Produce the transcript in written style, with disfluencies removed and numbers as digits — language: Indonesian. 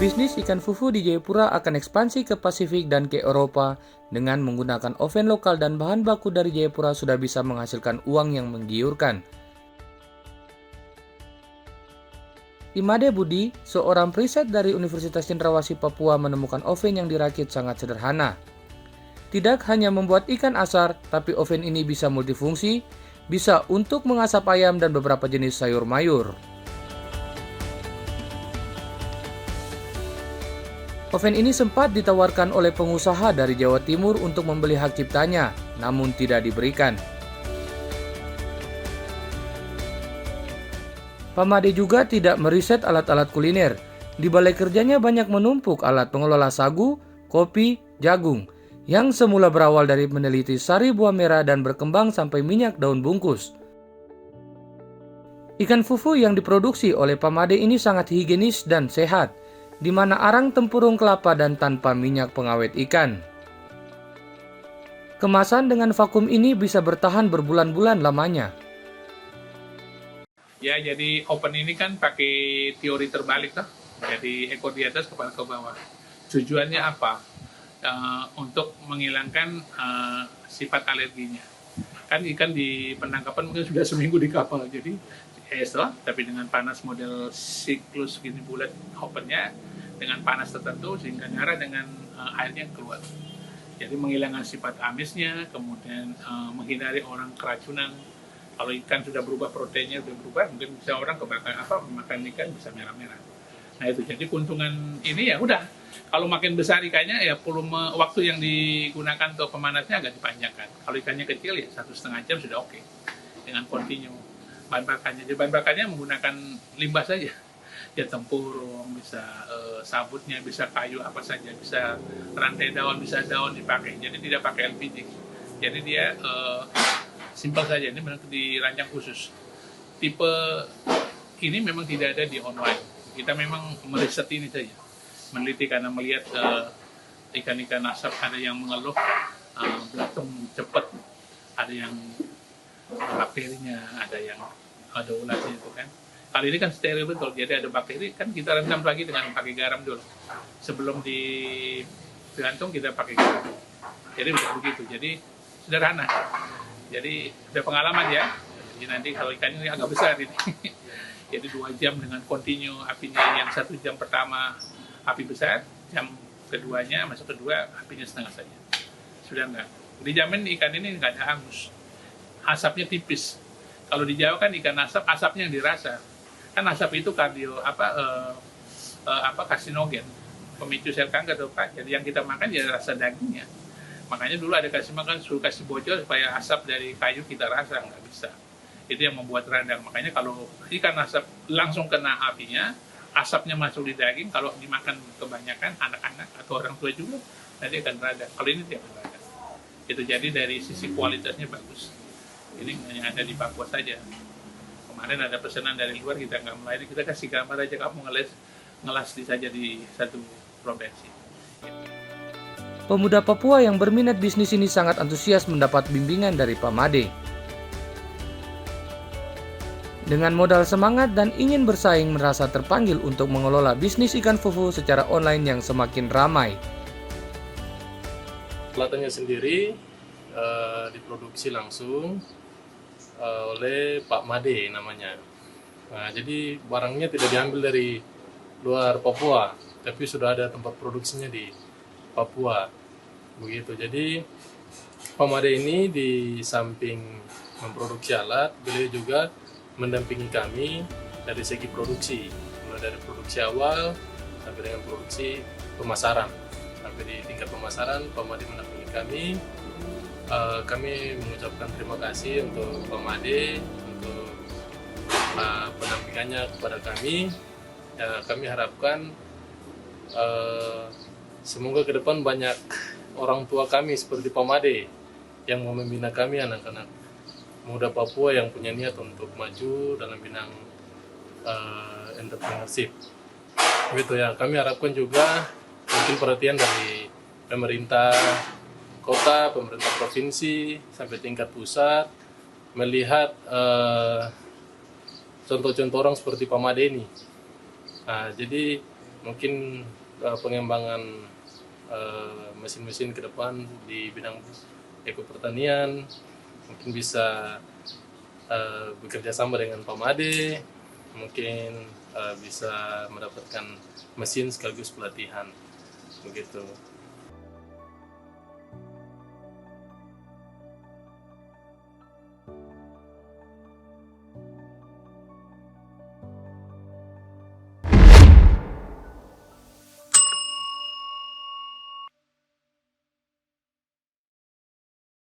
Bisnis ikan fufu di Jayapura akan ekspansi ke Pasifik dan ke Eropa. Dengan menggunakan oven lokal dan bahan baku dari Jayapura sudah bisa menghasilkan uang yang menggiurkan. Imade Budi, seorang periset dari Universitas Cendrawasih Papua menemukan oven yang dirakit sangat sederhana. Tidak hanya membuat ikan asar, tapi oven ini bisa multifungsi, bisa untuk mengasap ayam dan beberapa jenis sayur mayur. Oven ini sempat ditawarkan oleh pengusaha dari Jawa Timur untuk membeli hak ciptanya, namun tidak diberikan. Pamade juga tidak meriset alat-alat kuliner. Di balai kerjanya banyak menumpuk alat pengelola sagu, kopi, jagung, yang semula berawal dari meneliti sari buah merah dan berkembang sampai minyak daun bungkus. Ikan fufu yang diproduksi oleh Pamade ini sangat higienis dan sehat, di mana arang tempurung kelapa dan tanpa minyak pengawet ikan. Kemasan dengan vakum ini bisa bertahan berbulan-bulan lamanya. Ya, jadi oven ini kan pakai teori terbalik toh. Jadi ekor di atas, kepala ke bawah. Tujuannya apa? Untuk menghilangkan sifat alerginya. Kan ikan di penangkapan mungkin sudah seminggu di kapal, jadi es lah, tapi dengan panas model siklus gini bulat ovennya dengan panas tertentu sehingga darah dengan airnya keluar. Jadi menghilangkan sifat amisnya, kemudian menghindari orang keracunan. Kalau ikan sudah berubah, proteinnya sudah berubah, mungkin bisa orang kebakar makan ikan bisa merah-merah. Nah itu, jadi keuntungan ini ya udah. Kalau makin besar ikannya ya volume waktu yang digunakan untuk pemanasnya agak dipanjangkan. Kalau ikannya kecil ya 1,5 jam sudah oke dengan continue. Bahan bakarnya, jadi bahan bakarnya menggunakan limbah saja. Ya tempurung, bisa sabutnya, bisa kayu apa saja, bisa rantai daun, bisa daun dipakai. Jadi tidak pakai LPG. Jadi dia simpel saja, ini memang dirancang khusus. Tipe ini memang tidak ada di online. Kita memang meriset ini saja, meneliti karena melihat ikan-ikan asap ada yang mengeluh belatung cepat, ada yang bakterinya, ada ulatnya itu kan. Kali ini kan steril betul, jadi ada bakteri kan kita rendam lagi dengan pakai garam dulu. Sebelum digantung kita pakai garam. Jadi begitu. Jadi sederhana. Jadi udah pengalaman ya. Jadi nanti kalau ikan ini agak besar ini. Jadi 2 jam dengan continue apinya, yang 1 jam pertama api besar, jam keduanya masuk kedua apinya setengah saja. Sudah enggak. Dijamin ikan ini enggak ada hangus. Asapnya tipis. Kalau di Jawa kan ikan asapnya yang dirasa. Kan asap itu karsinogen, pemicu sel kanker tuh Pak. Jadi yang kita makan ya rasa dagingnya. Makanya dulu ada kasih makan, suruh kasih bocor supaya asap dari kayu kita rasa, nggak bisa. Itu yang membuat radang. Makanya kalau ikan asap langsung kena apinya, asapnya masuk di daging, kalau dimakan kebanyakan anak-anak atau orang tua juga, nanti akan radang. Kalau ini tidak radang. Itu jadi dari sisi kualitasnya bagus. Ini hanya ada di Papua saja. Kemarin ada pesanan dari luar, kita nggak melayani, kita kasih gambar aja, kamu ngelas saja di satu provinsi. Pemuda Papua yang berminat bisnis ini sangat antusias mendapat bimbingan dari Pamade. Dengan modal semangat dan ingin bersaing, merasa terpanggil untuk mengelola bisnis ikan fufu secara online yang semakin ramai. Pelatannya sendiri diproduksi langsung oleh Pak Made namanya. Nah, jadi barangnya tidak diambil dari luar Papua, tapi sudah ada tempat produksinya di Papua. Begitu. Jadi Pak Made ini di samping memproduksi alat, beliau juga mendampingi kami dari segi produksi, mulai dari produksi awal sampai dengan produksi pemasaran. Sampai di tingkat pemasaran, Pak Made mendampingi kami. Kami mengucapkan terima kasih untuk Pak Made untuk pendampingannya kepada kami. Kami harapkan semoga ke depan banyak orang tua kami seperti Pak Made yang mau membina kami, anak-anak muda Papua yang punya niat untuk maju dalam bidang entrepreneurship. Begitu ya, kami harapkan juga mungkin perhatian dari pemerintah kota, pemerintah provinsi, sampai tingkat pusat, melihat contoh-contoh orang seperti Pak Made ini. Nah, jadi mungkin pengembangan mesin-mesin ke depan di bidang ekopertanian, mungkin bisa bekerja sama dengan Pak Made, mungkin bisa mendapatkan mesin sekaligus pelatihan begitu.